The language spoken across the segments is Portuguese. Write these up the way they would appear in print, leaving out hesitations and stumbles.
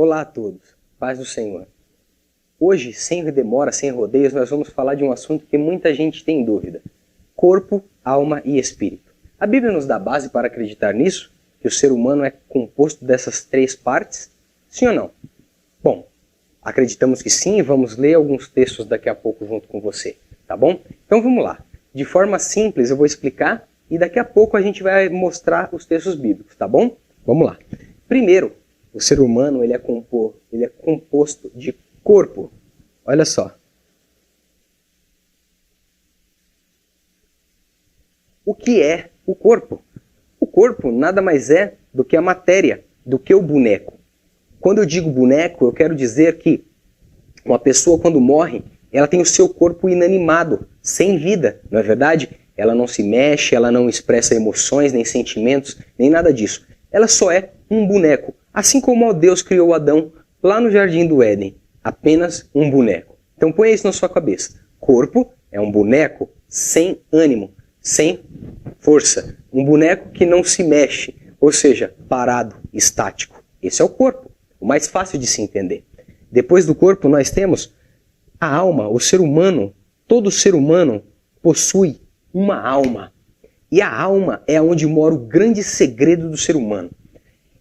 Olá a todos, paz do Senhor. Hoje, sem demora, sem rodeios, nós vamos falar de um assunto que muita gente tem dúvida. Corpo, alma e espírito. A Bíblia nos dá base para acreditar nisso? Que o ser humano é composto dessas três partes? Sim ou não? Bom, acreditamos que sim e vamos ler alguns textos daqui a pouco junto com você, tá bom? Então vamos lá. De forma simples eu vou explicar e daqui a pouco a gente vai mostrar os textos bíblicos, tá bom? Vamos lá. Primeiro, o ser humano ele é composto de corpo. Olha só. O que é o corpo? O corpo nada mais é do que a matéria, do que o boneco. Quando eu digo boneco, eu quero dizer que uma pessoa quando morre, ela tem o seu corpo inanimado, sem vida, não é verdade? Ela não se mexe, ela não expressa emoções, nem sentimentos, nem nada disso. Ela só é um boneco. Assim como Deus criou Adão lá no Jardim do Éden, apenas um boneco. Então põe isso na sua cabeça. Corpo é um boneco sem ânimo, sem força. Um boneco que não se mexe, ou seja, parado, estático. Esse é o corpo, o mais fácil de se entender. Depois do corpo nós temos a alma, o ser humano. Todo ser humano possui uma alma. E a alma é onde mora o grande segredo do ser humano.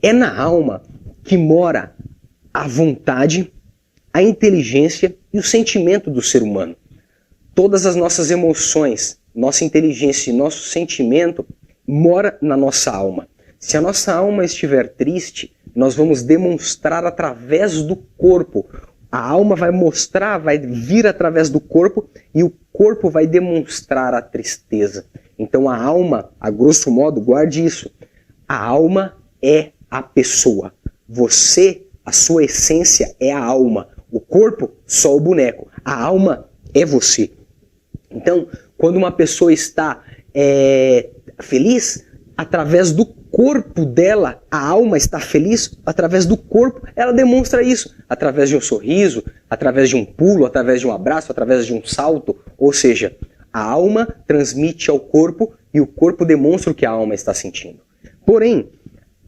É na alma que mora a vontade, a inteligência e o sentimento do ser humano. Todas as nossas emoções, nossa inteligência e nosso sentimento mora na nossa alma. Se a nossa alma estiver triste, nós vamos demonstrar através do corpo. A alma vai mostrar, vai vir através do corpo e o corpo vai demonstrar a tristeza. Então a alma, a grosso modo, guarde isso. A alma é a pessoa. Você, a sua essência é a alma. O corpo, só o boneco. A alma é você. Então, quando uma pessoa está feliz, através do corpo dela, a alma está feliz, através do corpo, ela demonstra isso. Através de um sorriso, através de um pulo, através de um abraço, através de um salto. Ou seja, a alma transmite ao corpo e o corpo demonstra o que a alma está sentindo. Porém,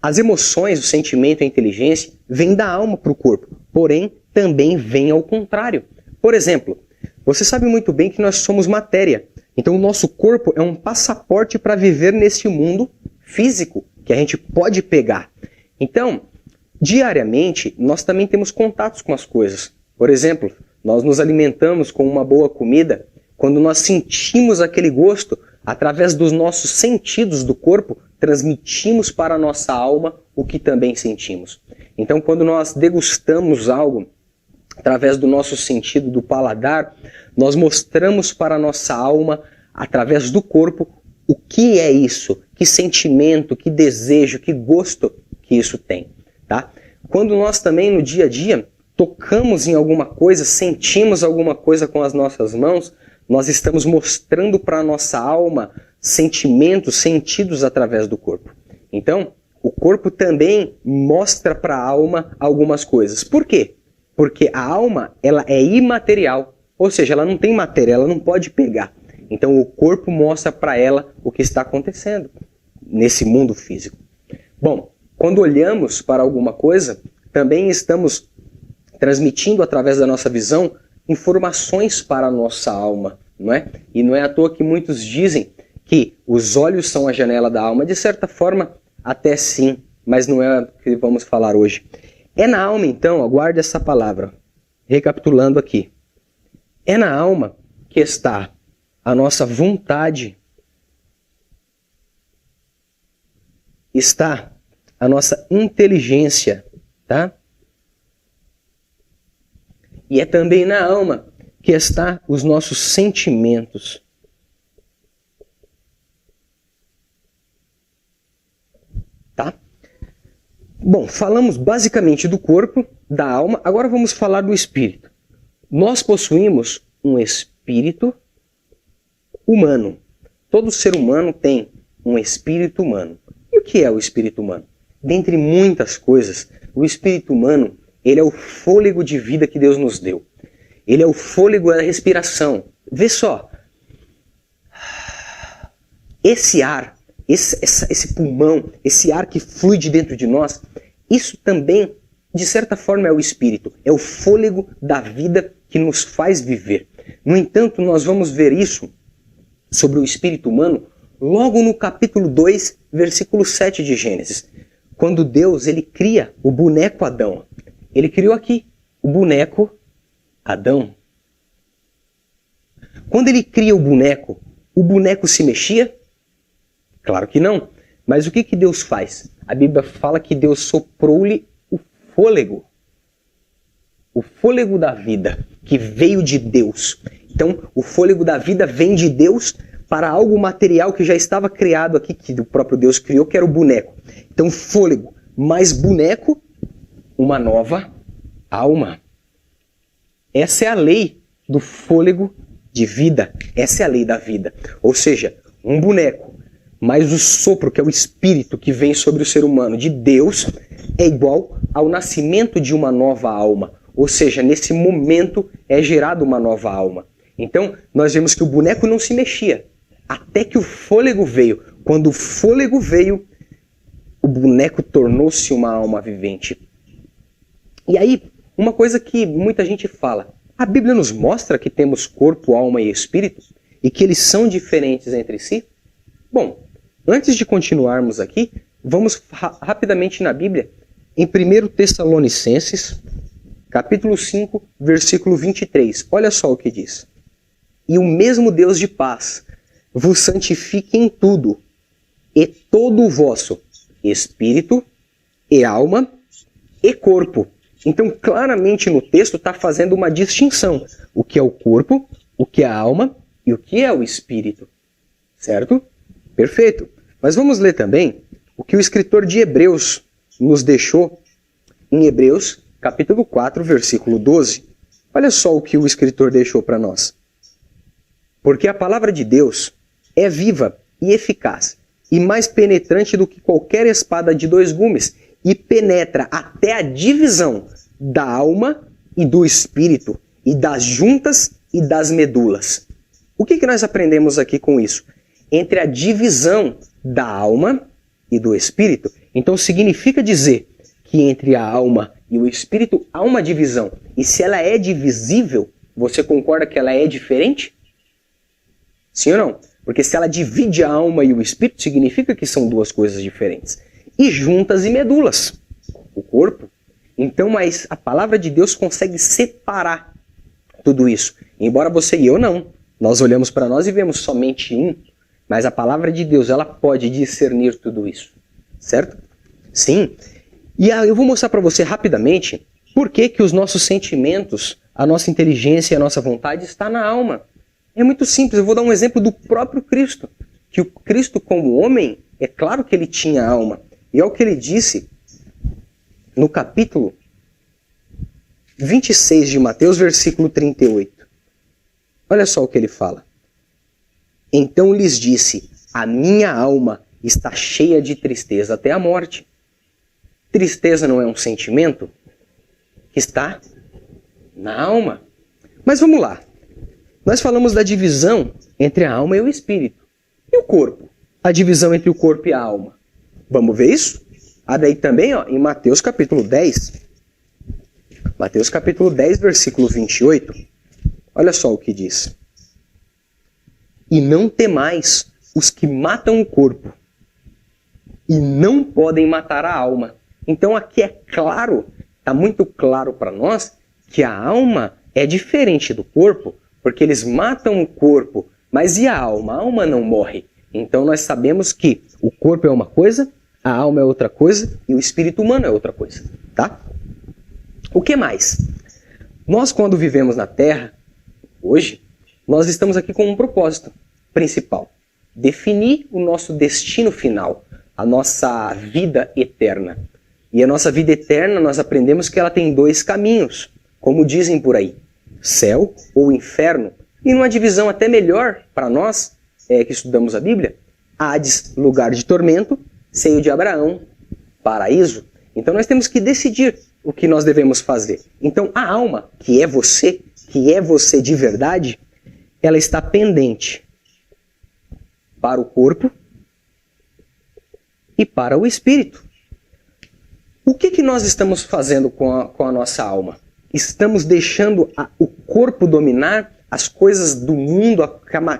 as emoções, o sentimento e a inteligência vêm da alma para o corpo, porém também vêm ao contrário. Por exemplo, você sabe muito bem que nós somos matéria, então o nosso corpo é um passaporte para viver neste mundo físico que a gente pode pegar. Então, diariamente, nós também temos contatos com as coisas. Por exemplo, nós nos alimentamos com uma boa comida, quando nós sentimos aquele gosto, através dos nossos sentidos do corpo, transmitimos para a nossa alma o que também sentimos. Então, quando nós degustamos algo, através do nosso sentido do paladar, nós mostramos para a nossa alma, através do corpo, o que é isso, que sentimento, que desejo, que gosto que isso tem. Tá? Quando nós também, no dia a dia, tocamos em alguma coisa, sentimos alguma coisa com as nossas mãos, nós estamos mostrando para a nossa alma sentimentos, sentidos através do corpo. Então, o corpo também mostra para a alma algumas coisas. Por quê? Porque a alma ela é imaterial, ou seja, ela não tem matéria, ela não pode pegar. Então, o corpo mostra para ela o que está acontecendo nesse mundo físico. Bom, quando olhamos para alguma coisa, também estamos transmitindo através da nossa visão informações para a nossa alma, não é? E não é à toa que muitos dizem que os olhos são a janela da alma. De certa forma, até sim, mas não é o que vamos falar hoje. É na alma, então, aguarde essa palavra, recapitulando aqui. É na alma que está a nossa vontade, está a nossa inteligência, tá? E é também na alma que está os nossos sentimentos. Tá? Bom, falamos basicamente do corpo, da alma, agora vamos falar do espírito. Nós possuímos um espírito humano. Todo ser humano tem um espírito humano. E o que é o espírito humano? Dentre muitas coisas, o espírito humano ele é o fôlego de vida que Deus nos deu. Ele é o fôlego da respiração. Vê só. Esse ar, esse pulmão, esse ar que flui de dentro de nós, isso também de certa forma, é o espírito, é o fôlego da vida que nos faz viver. No entanto, nós vamos ver isso sobre o espírito humano logo no capítulo 2, versículo 7 de Gênesis. Quando Deus ele cria o boneco Adão. Ele criou aqui o boneco Adão. Quando ele cria o boneco se mexia? Claro que não. Mas o que Deus faz? A Bíblia fala que Deus soprou-lhe o fôlego da vida, que veio de Deus. Então, o fôlego da vida vem de Deus para algo material que já estava criado aqui, que o próprio Deus criou, que era o boneco. Então, fôlego mais boneco, uma nova alma. Essa é a lei do fôlego de vida. Essa é a lei da vida. Ou seja, um boneco mais o sopro, que é o espírito que vem sobre o ser humano de Deus, é igual ao nascimento de uma nova alma. Ou seja, nesse momento é gerada uma nova alma. Então, nós vemos que o boneco não se mexia, até que o fôlego veio. Quando o fôlego veio, o boneco tornou-se uma alma vivente. E aí, uma coisa que muita gente fala, a Bíblia nos mostra que temos corpo, alma e espírito, e que eles são diferentes entre si? Bom, antes de continuarmos aqui, vamos rapidamente na Bíblia, em 1 Tessalonicenses, capítulo 5, versículo 23. Olha só o que diz. E o mesmo Deus de paz vos santifique em tudo, e todo o vosso espírito, e alma, e corpo. Então, claramente no texto está fazendo uma distinção. O que é o corpo, o que é a alma e o que é o espírito. Certo? Perfeito. Mas vamos ler também o que o escritor de Hebreus nos deixou em Hebreus, capítulo 4, versículo 12. Olha só o que o escritor deixou para nós. Porque a palavra de Deus é viva e eficaz, e mais penetrante do que qualquer espada de dois gumes, e penetra até a divisão da alma e do espírito, e das juntas e das medulas. O que nós aprendemos aqui com isso? Entre a divisão da alma e do espírito. Então significa dizer que entre a alma e o espírito há uma divisão. E se ela é divisível, você concorda que ela é diferente? Sim ou não? Porque se ela divide a alma e o espírito, significa que são duas coisas diferentes. E juntas e medulas, o corpo. Então, mas a palavra de Deus consegue separar tudo isso. Embora você e eu não. Nós olhamos para nós e vemos somente um. Mas a palavra de Deus, ela pode discernir tudo isso. Certo? Sim. E eu vou mostrar para você rapidamente por que os nossos sentimentos, a nossa inteligência e a nossa vontade está na alma. É muito simples, eu vou dar um exemplo do próprio Cristo. Que o Cristo como homem, é claro que ele tinha alma. E é o que ele disse no capítulo 26 de Mateus, versículo 38. Olha só o que ele fala. Então lhes disse, a minha alma está cheia de tristeza até a morte. Tristeza não é um sentimento que está na alma. Mas vamos lá. Nós falamos da divisão entre a alma e o espírito. E o corpo? A divisão entre o corpo e a alma. Vamos ver isso? Abre aí também, ó, em Mateus capítulo 10. Mateus capítulo 10, versículo 28. Olha só o que diz. E não temais os que matam o corpo e não podem matar a alma. Então aqui é claro, está muito claro para nós que a alma é diferente do corpo, porque eles matam o corpo, mas e a alma? A alma não morre. Então nós sabemos que o corpo é uma coisa, a alma é outra coisa e o espírito humano é outra coisa. Tá? O que mais? Nós, quando vivemos na Terra, hoje, nós estamos aqui com um propósito principal. Definir o nosso destino final, a nossa vida eterna. E a nossa vida eterna, nós aprendemos que ela tem dois caminhos, como dizem por aí. Céu ou inferno. E numa divisão até melhor para nós, que estudamos a Bíblia, Hades, lugar de tormento, seio de Abraão, paraíso. Então nós temos que decidir o que nós devemos fazer. Então a alma, que é você de verdade, ela está pendente para o corpo e para o espírito. O que nós estamos fazendo com a nossa alma? Estamos deixando o corpo dominar as coisas do mundo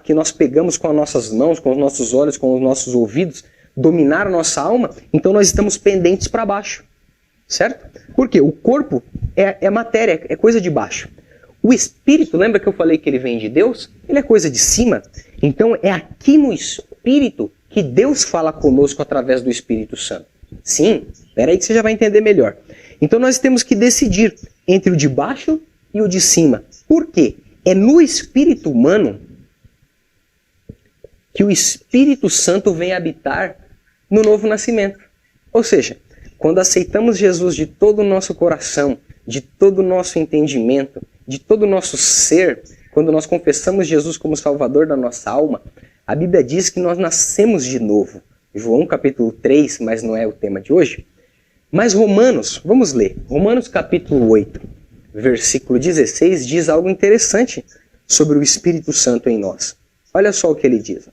que nós pegamos com as nossas mãos, com os nossos olhos, com os nossos ouvidos, dominar a nossa alma? Então nós estamos pendentes para baixo, certo? Porque o corpo é matéria, é coisa de baixo. O espírito, lembra que eu falei que ele vem de Deus? Ele é coisa de cima. Então é aqui no espírito que Deus fala conosco através do Espírito Santo. Sim, espera aí que você já vai entender melhor. Então nós temos que decidir entre o de baixo e o de cima. Por quê? É no espírito humano que o Espírito Santo vem habitar no novo nascimento. Ou seja, quando aceitamos Jesus de todo o nosso coração, de todo o nosso entendimento, de todo o nosso ser, quando nós confessamos Jesus como Salvador da nossa alma, a Bíblia diz que nós nascemos de novo. João capítulo 3, mas não é o tema de hoje. Mas Romanos, vamos ler. Romanos capítulo 8, versículo 16, diz algo interessante sobre o Espírito Santo em nós. Olha só o que ele diz.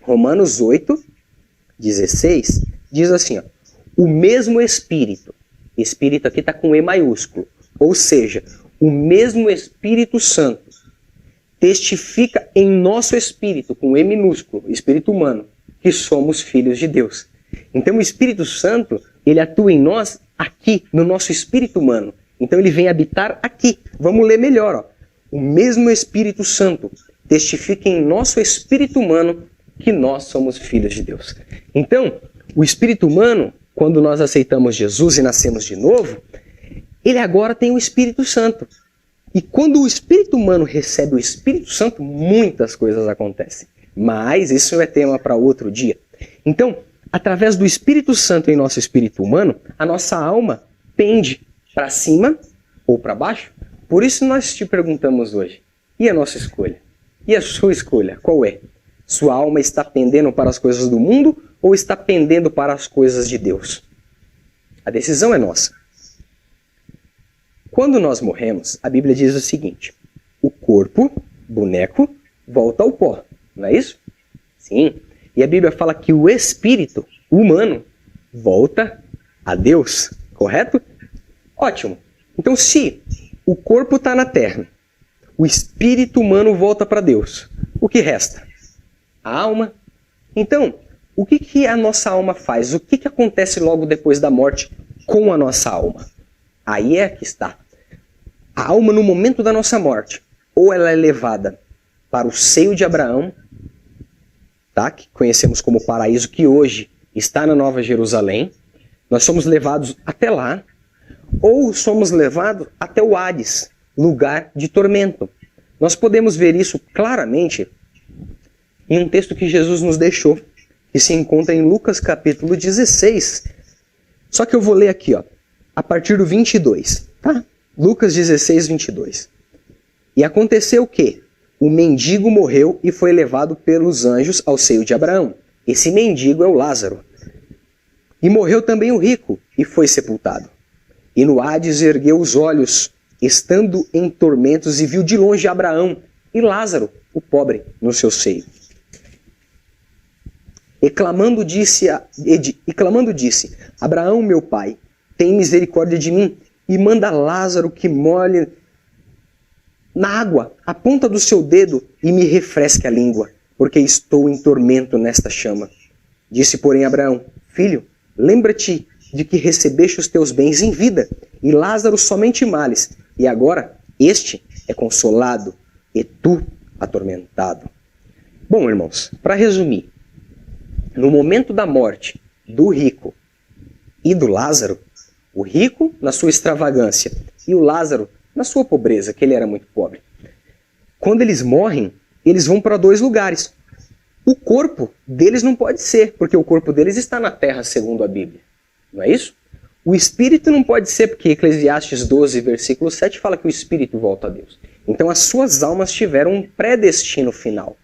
Romanos 8, 16, diz assim, ó, o mesmo Espírito, Espírito aqui está com E maiúsculo, ou seja, o mesmo Espírito Santo testifica em nosso espírito, com E minúsculo, espírito humano, que somos filhos de Deus. Então o Espírito Santo, ele atua em nós aqui, no nosso espírito humano. Então ele vem habitar aqui. Vamos ler melhor. Ó. O mesmo Espírito Santo testifica em nosso espírito humano que nós somos filhos de Deus. Então, o espírito humano, quando nós aceitamos Jesus e nascemos de novo, ele agora tem o Espírito Santo. E quando o espírito humano recebe o Espírito Santo, muitas coisas acontecem. Mas isso é tema para outro dia. Então, através do Espírito Santo em nosso espírito humano, a nossa alma pende para cima ou para baixo. Por isso nós te perguntamos hoje, e a nossa escolha? E a sua escolha, qual é? Sua alma está pendendo para as coisas do mundo ou está pendendo para as coisas de Deus? A decisão é nossa. Quando nós morremos, a Bíblia diz o seguinte, o corpo, boneco, volta ao pó, não é isso? Sim. E a Bíblia fala que o espírito humano volta a Deus, correto? Ótimo. Então se o corpo está na terra, o espírito humano volta para Deus, o que resta? A alma. Então, o que a nossa alma faz? O que acontece logo depois da morte com a nossa alma? Aí é que está. A alma no momento da nossa morte, ou ela é levada para o seio de Abraão, tá? Que conhecemos como paraíso, que hoje está na Nova Jerusalém. Nós somos levados até lá, ou somos levados até o Hades, lugar de tormento. Nós podemos ver isso claramente em um texto que Jesus nos deixou, que se encontra em Lucas capítulo 16. Só que eu vou ler aqui, ó, a partir do 22, tá? Lucas 16, 22. E aconteceu que o mendigo morreu e foi levado pelos anjos ao seio de Abraão. Esse mendigo é o Lázaro. E morreu também o rico e foi sepultado. E no Hades ergueu os olhos, estando em tormentos, e viu de longe Abraão e Lázaro, o pobre, no seu seio. E clamando disse, Abraão, meu pai, tem misericórdia de mim e manda Lázaro que molhe na água a ponta do seu dedo e me refresque a língua, porque estou em tormento nesta chama. Disse, porém, Abraão, filho, lembra-te de que recebeste os teus bens em vida, e Lázaro somente males, e agora este é consolado, e tu atormentado. Bom, irmãos, para resumir, no momento da morte do rico e do Lázaro, o rico na sua extravagância e o Lázaro na sua pobreza, que ele era muito pobre. Quando eles morrem, eles vão para dois lugares. O corpo deles não pode ser, porque o corpo deles está na terra, segundo a Bíblia. Não é isso? O espírito não pode ser, porque Eclesiastes 12, versículo 7, fala que o espírito volta a Deus. Então as suas almas tiveram um pré-destino final.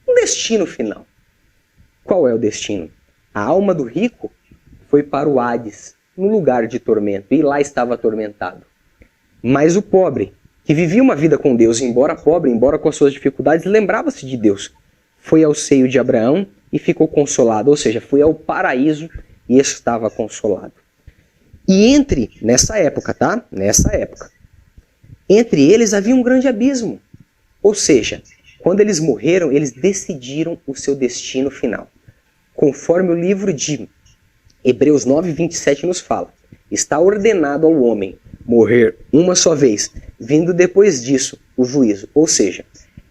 Um destino final. Qual é o destino? A alma do rico foi para o Hades, no lugar de tormento, e lá estava atormentado. Mas o pobre, que vivia uma vida com Deus, embora pobre, embora com as suas dificuldades, lembrava-se de Deus. Foi ao seio de Abraão e ficou consolado, ou seja, foi ao paraíso e estava consolado. E nessa época, tá? Nessa época. Entre eles havia um grande abismo. Ou seja, quando eles morreram, eles decidiram o seu destino final. Conforme o livro de Hebreus 9:27 nos fala, está ordenado ao homem morrer uma só vez, vindo depois disso o juízo. Ou seja,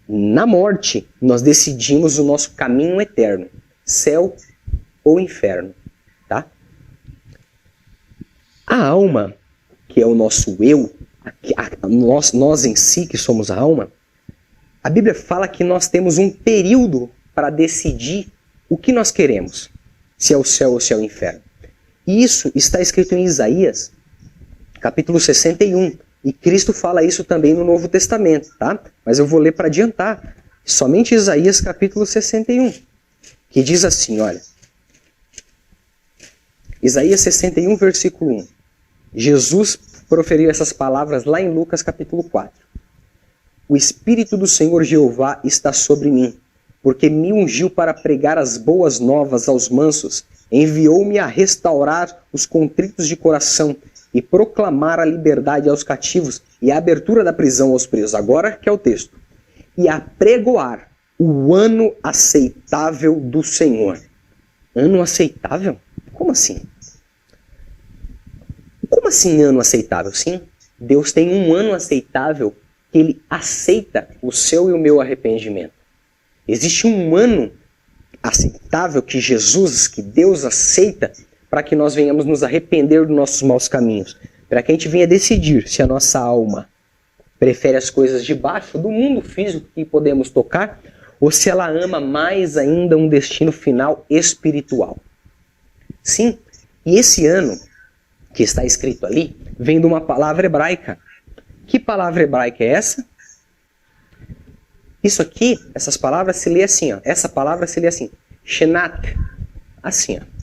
na morte nós decidimos o nosso caminho eterno, céu ou inferno, tá? A alma, que é o nosso eu, nós em si que somos a alma, a Bíblia fala que nós temos um período para decidir o que nós queremos, se é o céu ou se é o inferno. E isso está escrito em Isaías, capítulo 61, e Cristo fala isso também no Novo Testamento, tá? Mas eu vou ler para adiantar, somente Isaías capítulo 61, que diz assim, olha, Isaías 61, versículo 1, Jesus proferiu essas palavras lá em Lucas capítulo 4. O Espírito do Senhor Jeová está sobre mim, porque me ungiu para pregar as boas novas aos mansos, enviou-me a restaurar os contritos de coração e proclamar a liberdade aos cativos e a abertura da prisão aos presos. Agora que é o texto. E a pregoar o ano aceitável do Senhor. Ano aceitável? Como assim? Como assim ano aceitável? Sim, Deus tem um ano aceitável que Ele aceita o seu e o meu arrependimento. Existe um ano aceitável que Jesus, que Deus aceita para que nós venhamos nos arrepender dos nossos maus caminhos. Para que a gente venha decidir se a nossa alma prefere as coisas de baixo, do mundo físico que podemos tocar, ou se ela ama mais ainda um destino final espiritual. Sim, e esse ano que está escrito ali vem de uma palavra hebraica. Que palavra hebraica é essa? Isso aqui, essas palavras se lê assim, ó. Essa palavra se lê assim, Shenat, assim, ó.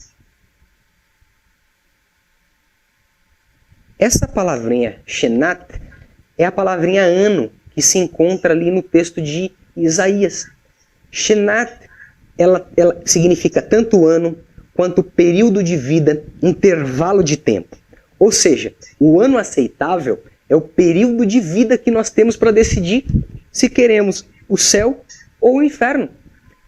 Essa palavrinha Shenat é a palavrinha ano que se encontra ali no texto de Isaías. Shenat, ela significa tanto ano quanto período de vida, intervalo de tempo. Ou seja, o ano aceitável é o período de vida que nós temos para decidir se queremos o céu ou o inferno.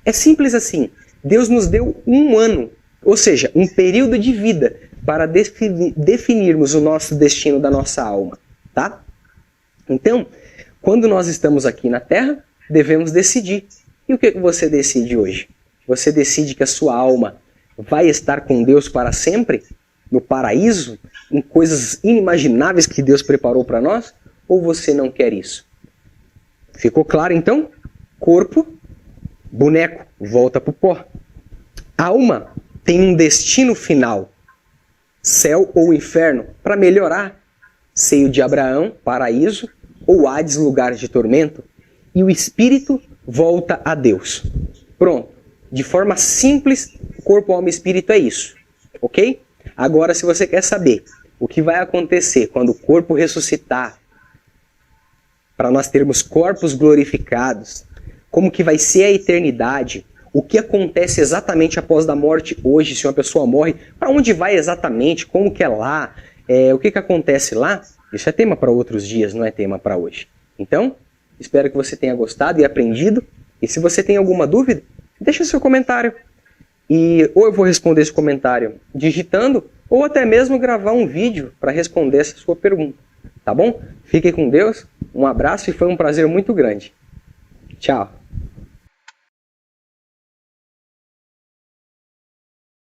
É simples assim. Deus nos deu um ano, ou seja, um período de vida para definirmos o nosso destino da nossa alma, tá? Então, quando nós estamos aqui na Terra, devemos decidir. E o que você decide hoje? Você decide que a sua alma vai estar com Deus para sempre? No paraíso? Em coisas inimagináveis que Deus preparou para nós? Ou você não quer isso? Ficou claro então? Corpo, boneco, volta para o pó. Alma tem um destino final, céu ou inferno, para melhorar. Seio de Abraão, paraíso, ou Hades, lugar de tormento. E o espírito volta a Deus. Pronto. De forma simples, corpo, alma e espírito é isso. Ok? Agora, se você quer saber o que vai acontecer quando o corpo ressuscitar, para nós termos corpos glorificados, como que vai ser a eternidade, o que acontece exatamente após a morte hoje, se uma pessoa morre, para onde vai exatamente, como que é lá, o que acontece lá, isso é tema para outros dias, não é tema para hoje. Então, espero que você tenha gostado e aprendido, e se você tem alguma dúvida, deixa seu comentário. E ou eu vou responder esse comentário digitando, ou até mesmo gravar um vídeo para responder essa sua pergunta. Tá bom? Fique com Deus, um abraço e foi um prazer muito grande. Tchau!